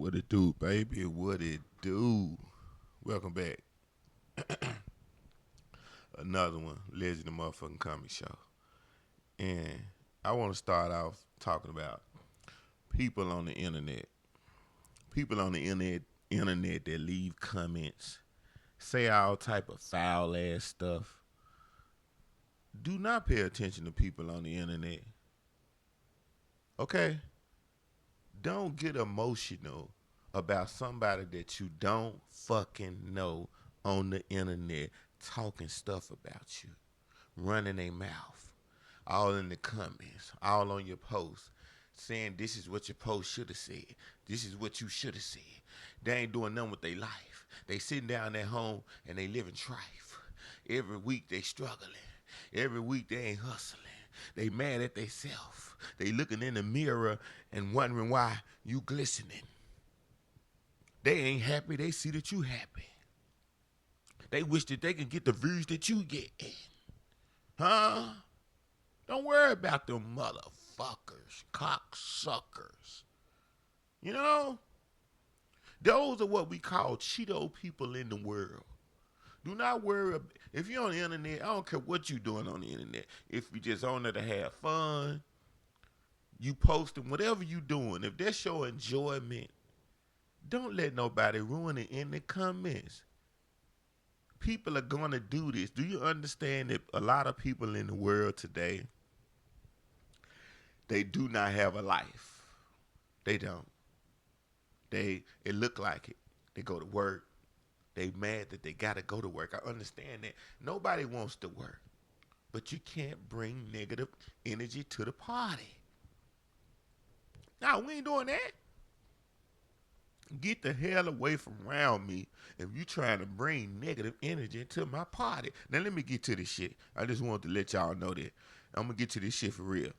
What it do, baby? What it do? Welcome back. Another one, Legend of Motherfucking Comedy Show. And I want to start off talking about people on the internet. People on the internet that leave comments, say all type of foul ass stuff. Do not pay attention to people on the internet. Okay? Don't get emotional about somebody that you don't fucking know on the internet talking stuff about you, running their mouth, all in the comments, all on your posts, saying this is what your post should have said. This is what you should have said. They ain't doing nothing with their life. They sitting down at home and they living trife. Every week they struggling. Every week they ain't hustling. They mad at themselves. They looking in the mirror and wondering why you glistening. They ain't happy. They see that you happy. They wish that they can get the views that you get. Huh? Don't worry about them motherfuckers, cocksuckers. You know? Those are what we call Cheeto people in the world. Do not worry. If you're on the internet, I don't care what you're doing on the internet. If you just on there to have fun, you posting whatever you doing. If that's your enjoyment, don't let nobody ruin it in the comments. People are going to do this. Do you understand that a lot of people in the world today, they do not have a life? They don't. It look like it. They go to work. They mad that they got to go to work. I understand that. Nobody wants to work. But you can't bring negative energy to the party. No, we ain't doing that. Get the hell away from around me if you trying to bring negative energy into my party. Now let me get to this shit. I just wanted to let y'all know that. I'm going to get to this shit for real.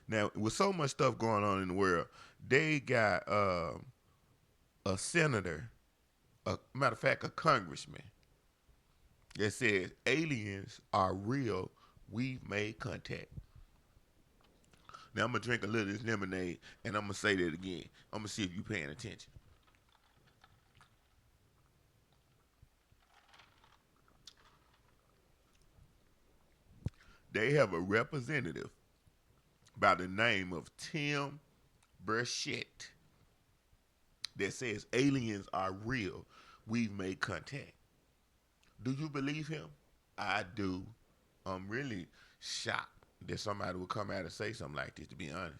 Now, with so much stuff going on in the world, they got a senator, matter of fact, a congressman that says aliens are real. We've made contact. Now I'm gonna drink a little of this lemonade and I'm gonna say that again. I'm gonna see if you paying attention. They have a representative by the name of Tim Burchett that says aliens are real. We've made contact. Do you believe him? I do. I'm really shocked that somebody would come out and say something like this, to be honest.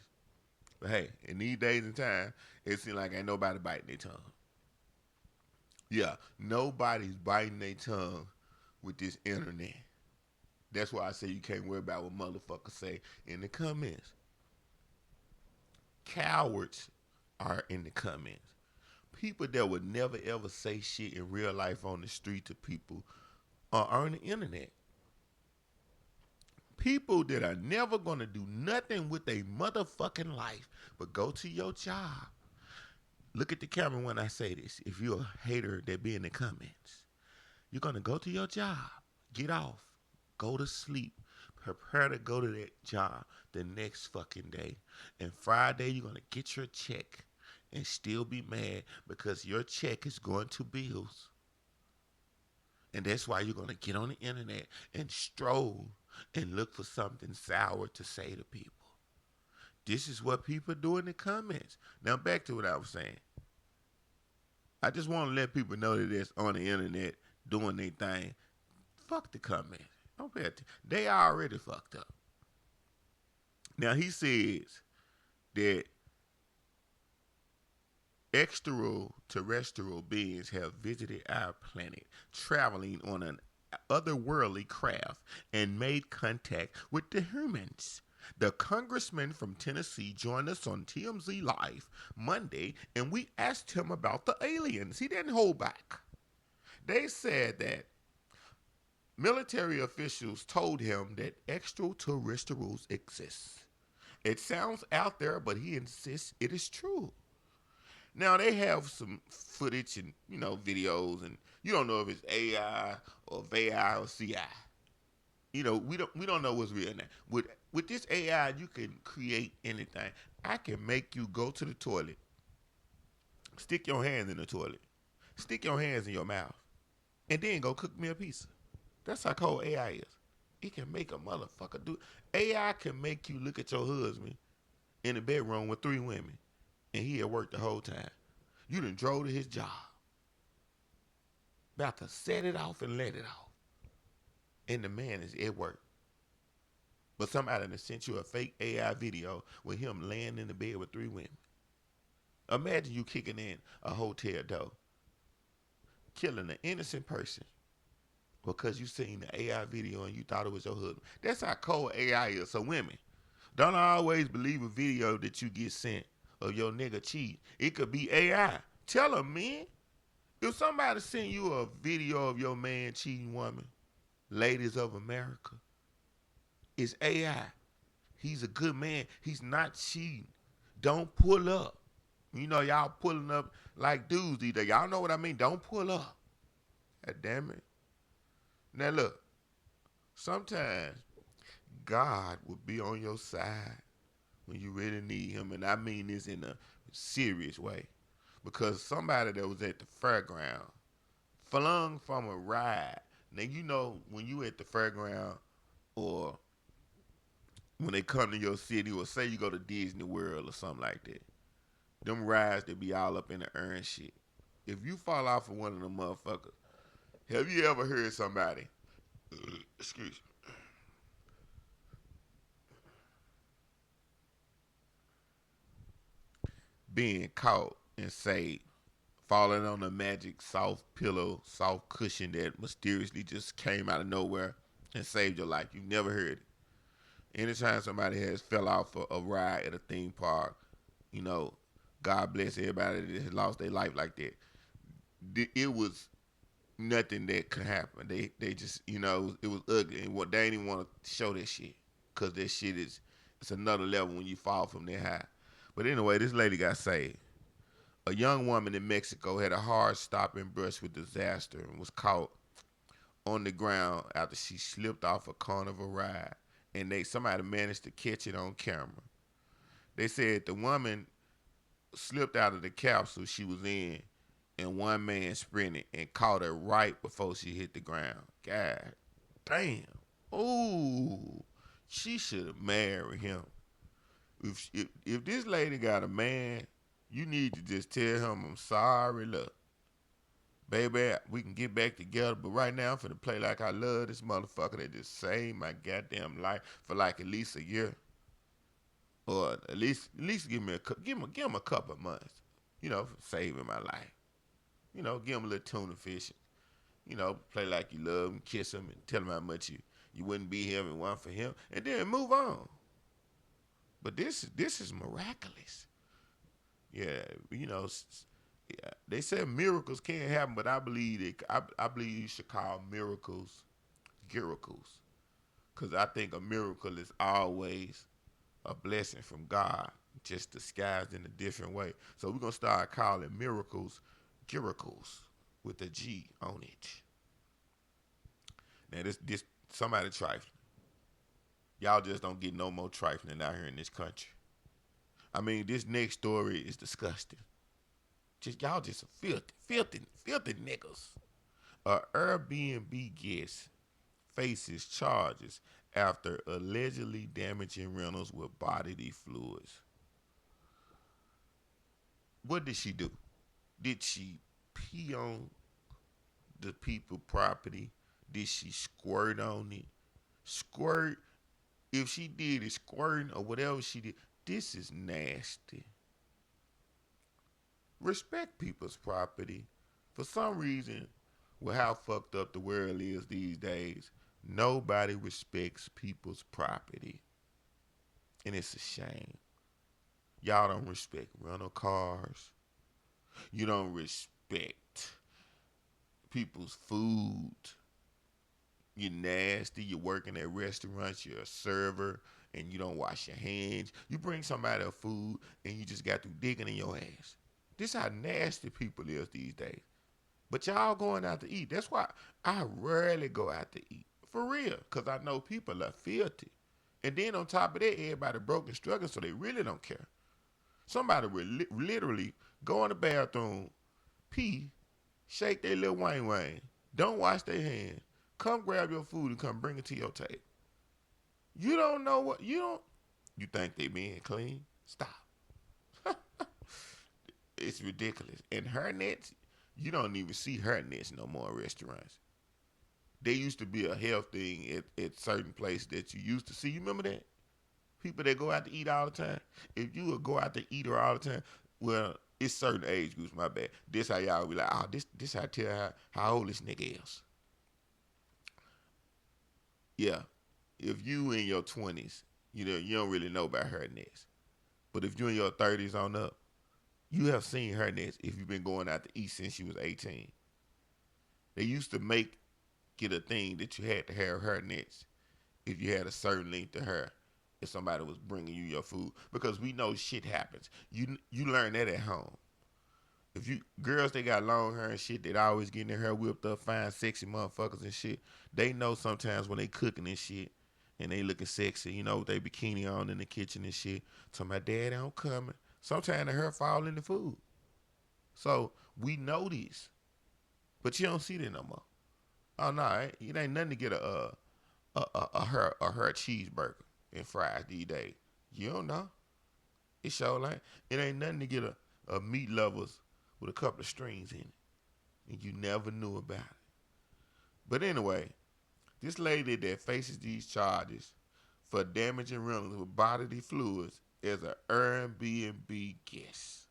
But hey, in these days and time, it seems like ain't nobody biting their tongue. Yeah, nobody's biting their tongue with this internet. That's why I say you can't worry about what motherfuckers say in the comments. Cowards are in the comments. People that would never ever say shit in real life on the street to people are on the internet. People that are never gonna do nothing with their motherfucking life but go to your job. Look at the camera when I say this. If you're a hater that be in the comments, you're gonna go to your job, get off, go to sleep, prepare to go to that job the next fucking day. And Friday you're gonna get your check and still be mad because your check is going to bills. And that's why you're going to get on the internet and stroll and look for something sour to say to people. This is what people do in the comments. Now back to what I was saying. I just want to let people know that it's on the internet doing their thing. Fuck the comments. Don't pay attention. They already fucked up. Now he says that extraterrestrial beings have visited our planet, traveling on an otherworldly craft and made contact with the humans. The congressman from Tennessee joined us on TMZ Live Monday, and we asked him about the aliens. He didn't hold back. They said that military officials told him that extraterrestrials exist. It sounds out there, but he insists it is true. Now they have some footage and videos, and you don't know if it's AI or VI or CI. We don't know what's real now. With this AI, you can create anything. I can make you go to the toilet Stick your hands in the toilet. Stick your hands in your mouth. And then go cook me a pizza. That's how cold AI is. It can make a motherfucker do. AI can make you look at your husband in the bedroom with 3 women, and he had worked the whole time. You done drove to his job, about to set it off and let it off, and the man is at work. But somebody done sent you a fake AI video with him laying in the bed with 3 women. Imagine you kicking in a hotel door, killing an innocent person because you seen the AI video and you thought it was your husband. That's how cold AI is. So women, don't always believe a video that you get sent of your nigga cheat. It could be AI. Tell them, man. If somebody send you a video of your man cheating woman, ladies of America, it's AI. He's a good man. He's not cheating. Don't pull up. You know, y'all pulling up like dudes these days. Y'all know what I mean? Don't pull up. God damn it. Now look, sometimes God will be on your side when you really need him. And I mean this in a serious way. Because somebody that was at the fairground flung from a ride. Now, you know, when you at the fairground or when they come to your city or say you go to Disney World or something like that, them rides that be all up in the air and shit. If you fall off of one of them motherfuckers, have you ever heard somebody, excuse me, being caught and say falling on a magic soft pillow, soft cushion that mysteriously just came out of nowhere and saved your life? You've never heard it. Anytime somebody has fell off a ride at a theme park, you know, God bless everybody that has lost their life like that. It was nothing that could happen. They just, you know, it was ugly, and what they didn't want to show that shit because that shit is, it's another level when you fall from that high. But anyway, this lady got saved. A young woman in Mexico had a hard stop and brush with disaster and was caught on the ground after she slipped off a carnival ride, and somebody managed to catch it on camera. They said the woman slipped out of the capsule she was in, and one man sprinted and caught her right before she hit the ground. God damn. Ooh, she should have married him. If this lady got a man, you need to just tell him, I'm sorry, look, baby, we can get back together, but right now I'm finna play like I love this motherfucker that just saved my goddamn life for like at least a year. Or at least give him a couple of months, you know, for saving my life. You know, give him a little tuna fish. You know, play like you love him, kiss him, and tell him how much you wouldn't be here and want for him, and then move on. But this is miraculous. Yeah, you know, yeah, they said miracles can't happen, but I believe I believe you should call miracles miracles, because I think a miracle is always a blessing from God, just disguised in a different way. So we're gonna start calling miracles miracles with a G on it. Now this somebody trifling. Y'all just don't get no more trifling out here in this country. I mean, this next story is disgusting. Just y'all just filthy niggas. A Airbnb guest faces charges after allegedly damaging rentals with bodily fluids. What did she do? Did she pee on the people property? Did she squirt on it? Squirt. If she did it squirting or whatever she did, this is nasty. Respect people's property. For some reason, with how fucked up the world is these days, nobody respects people's property. And it's a shame. Y'all don't respect rental cars. You don't respect people's food. You're nasty. You're working at restaurants. You're a server and you don't wash your hands. You bring somebody a food and you just got through digging in your ass. This how nasty people is these days. But y'all going out to eat. That's why I rarely go out to eat. For real. Because I know people are filthy. And then on top of that, everybody broke and struggling, so they really don't care. Somebody would literally go in the bathroom, pee, shake their little wang wang, don't wash their hands, come grab your food and come bring it to your table. You don't know what you don't. You think they being clean? Stop. It's ridiculous. And her nets, you don't even see her nets no more in restaurants. They used to be a health thing at certain places that you used to see. You remember that? People that go out to eat all the time. If you would go out to eat her all the time, well, it's certain age groups. My bad. This how y'all be like, oh, this how I tell how old this nigga is. Yeah, if you in your 20s, you don't really know about her nets. But if you in your 30s on up, you have seen her nets if you've been going out to eat since she was 18. They used to make it a thing that you had to have her nets if you had a certain length to hair. If somebody was bringing you your food, because we know shit happens. You learn that at home. If you girls they got long hair and shit, that always getting their hair whipped up, fine, sexy motherfuckers and shit. They know sometimes when they cooking and shit, and they looking sexy, with they bikini on in the kitchen and shit. So my dad don't coming. Sometimes the hair fall in the food. So we know this, but you don't see that no more. Oh no, it ain't nothing to get a her cheeseburger and fries these days. You don't know. It sure like it ain't nothing to get a meat lovers with a couple of strings in it, and you never knew about it. But anyway, this lady that faces these charges for damaging rentals with bodily fluids is an Airbnb guest.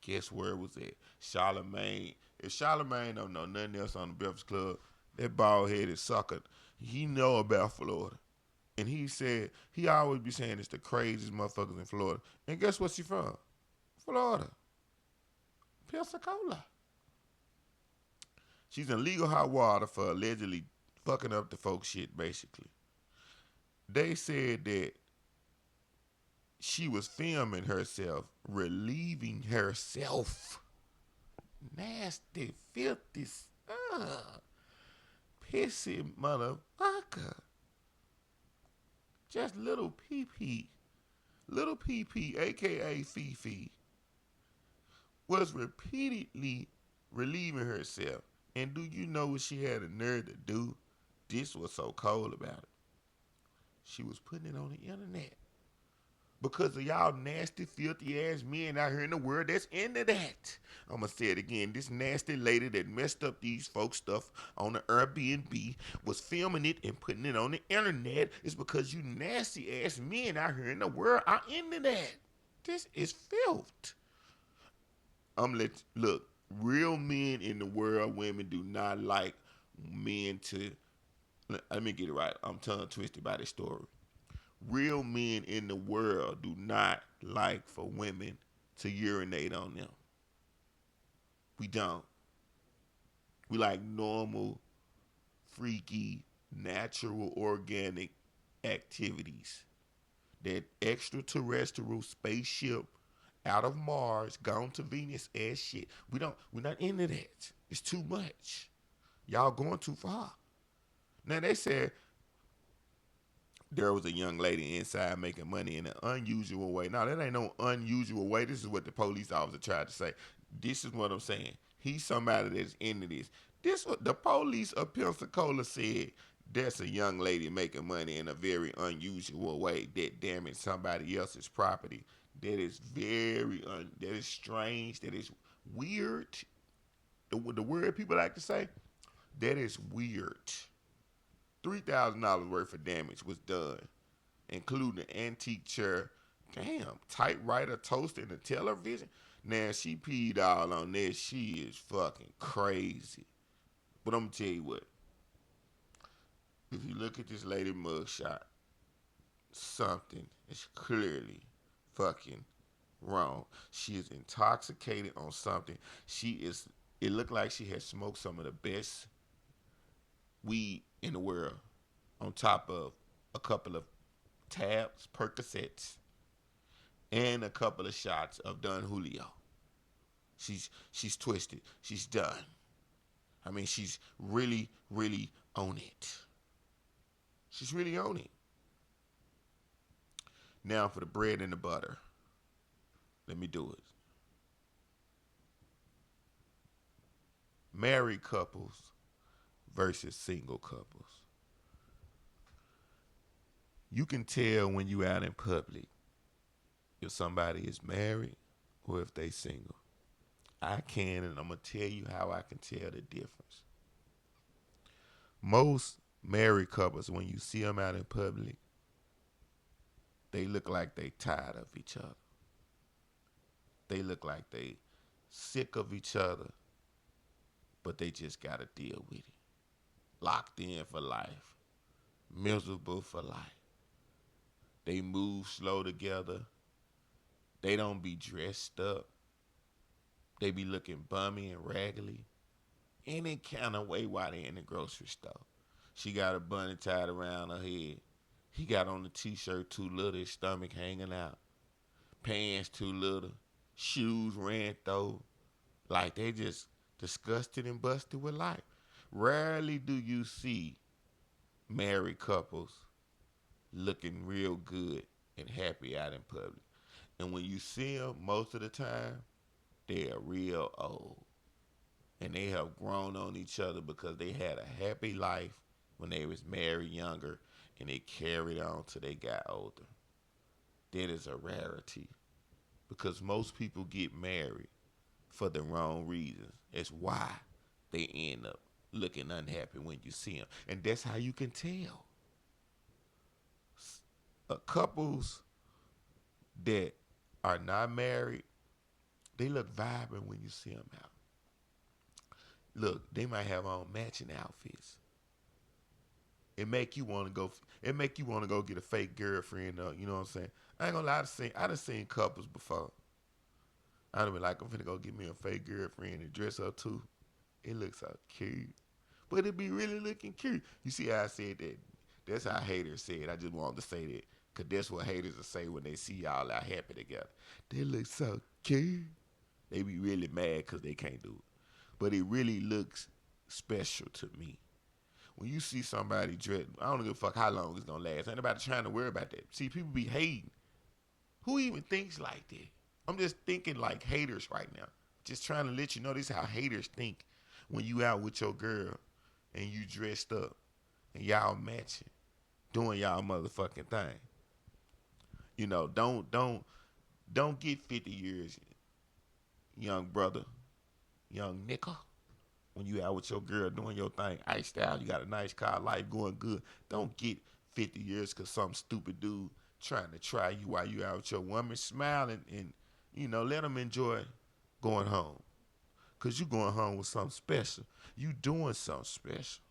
Guess where it was at? Charlemagne. If Charlemagne don't know nothing else on the Breakfast Club, that bald headed sucker, he know about Florida. And he said he always be saying it's the craziest motherfuckers in Florida. And guess what she from? Florida. Pensacola. She's in legal hot water for allegedly fucking up the folks shit, basically. They said that she was filming herself, relieving herself. Nasty, filthy, pissy motherfucker. Just little pee-pee. Little pee-pee, a.k.a. Fifi, was repeatedly relieving herself. And do you know what she had a nerve to do? This was so cold about it. She was putting it on the internet. Because of y'all nasty, filthy ass men out here in the world that's into that. I'm going to say it again. This nasty lady that messed up these folks' stuff on the Airbnb was filming it and putting it on the internet. It's because you nasty ass men out here in the world are into that. This is filth. Look, real men in the world, women do not like men to, let me get it right. I'm tongue twisted by this story. Real men in the world do not like for women to urinate on them. We don't. We like normal, freaky, natural, organic activities. That extraterrestrial spaceship out of Mars, gone to Venus ass shit. We're not into that. It's too much. Y'all going too far. Now they said there was a young lady inside making money in an unusual way. Now, that ain't no unusual way. This is what the police officer tried to say. This is what I'm saying. He's somebody that's into this. This what the police of Pensacola said. That's a young lady making money in a very unusual way that damaged somebody else's property. That is that is strange. That is weird. The word people like to say, that is weird. $3,000 worth of damage was done, including an antique chair, typewriter, toaster, and a television. Now, she peed all on this. She is fucking crazy. But I'm going to tell you what. If you look at this lady mugshot, something is clearly fucking wrong. She is intoxicated on something. It looked like she had smoked some of the best weed in the world, on top of a couple of tabs, Percocets, and a couple of shots of Don Julio. She's twisted. She's done. I mean, she's really, really on it. She's really on it. Now for the bread and the butter. Let me do it. Married couples versus single couples. You can tell when you out in public if somebody is married or if they single. I can, and I'm gonna tell you how I can tell the difference. Most married couples, when you see them out in public, they look like they tired of each other. They look like they sick of each other, but they just gotta deal with it. Locked in for life, miserable for life. They move slow together. They don't be dressed up. They be looking bummy and raggedy. Any kind of way while they in the grocery store. She got a bunny tied around her head. He got on the t-shirt too little, his stomach hanging out. Pants too little. Shoes ran through. Like they just disgusted and busted with life. Rarely do you see married couples looking real good and happy out in public. And when you see them, most of the time, they are real old. And they have grown on each other because they had a happy life when they was married younger and they carried on till they got older. That is a rarity because most people get married for the wrong reasons. It's why they end up looking unhappy when you see them. And that's how you can tell. Couples that are not married, they look vibrant when you see them out. Look, they might have on matching outfits. It make you want to go. It make you want to go get a fake girlfriend. You know what I'm saying? I ain't gonna lie. I done seen couples before. I done been like, I'm finna go get me a fake girlfriend and dress up too. It looks so cute, but it be really looking cute. You see how I said that? That's how haters say it. I just wanted to say that because that's what haters will say when they see y'all out happy together. They look so cute. They be really mad because they can't do it, but it really looks special to me. When you see somebody dress, I don't give a fuck how long it's gonna last. Ain't nobody trying to worry about that. See, people be hating. Who even thinks like that? I'm just thinking like haters right now. Just trying to let you know this is how haters think when you out with your girl and you dressed up and y'all matching, doing y'all motherfucking thing. You know, don't get 50 years, young brother, young nigga. When you out with your girl doing your thing, iced out, you got a nice car, life going good. Don't get 50 years because some stupid dude trying to try you while you out with your woman. Smile and you know, let them enjoy going home. Because you going home with something special. You doing something special.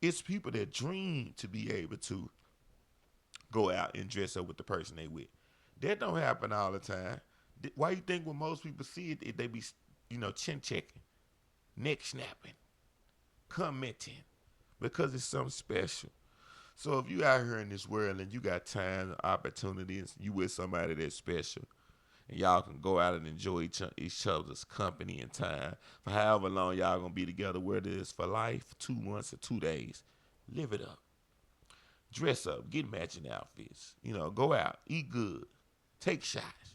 It's people that dream to be able to go out and dress up with the person they with. That don't happen all the time. Why you think when most people see it, they be, you know, chin checking, neck snapping, commenting, because it's something special. So if you out here in this world and you got time, opportunities, you with somebody that's special, and y'all can go out and enjoy each other's company and time for however long y'all gonna be together, whether it's for life, 2 months or 2 days, live it up. Dress up, get matching outfits. You know, go out, eat good, take shots,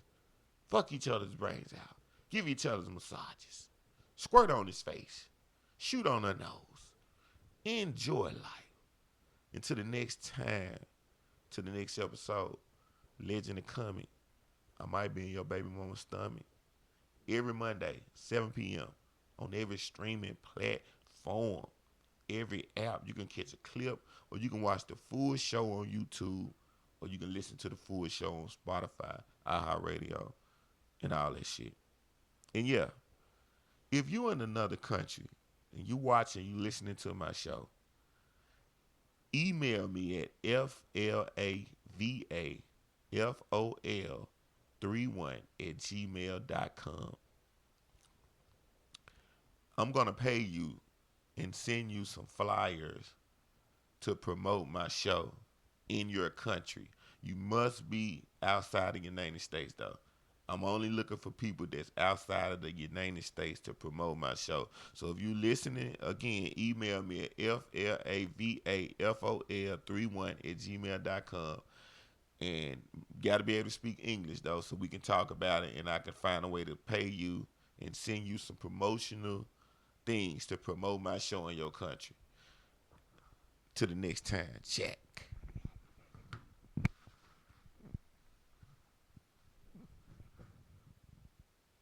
fuck each other's brains out, give each other's massages, squirt on his face, shoot on her nose, enjoy life. Until the next time, to the next episode, legend of coming. I might be in your baby mama's stomach. Every Monday, 7 p.m. on every streaming platform, every app. You can catch a clip, or you can watch the full show on YouTube, or you can listen to the full show on Spotify, iHeartRadio, and all that shit. And yeah, if you in another country and you watching, you listening to my show, email me at flavafol31@gmail.com. I'm going to pay you and send you some flyers to promote my show in your country. You must be outside of the United States, though. I'm only looking for people that's outside of the United States to promote my show. So if you're listening, again, email me at flavafol31@gmail.com And got to be able to speak English though, so we can talk about it, and I can find a way to pay you and send you some promotional things to promote my show in your country. To the next time, check.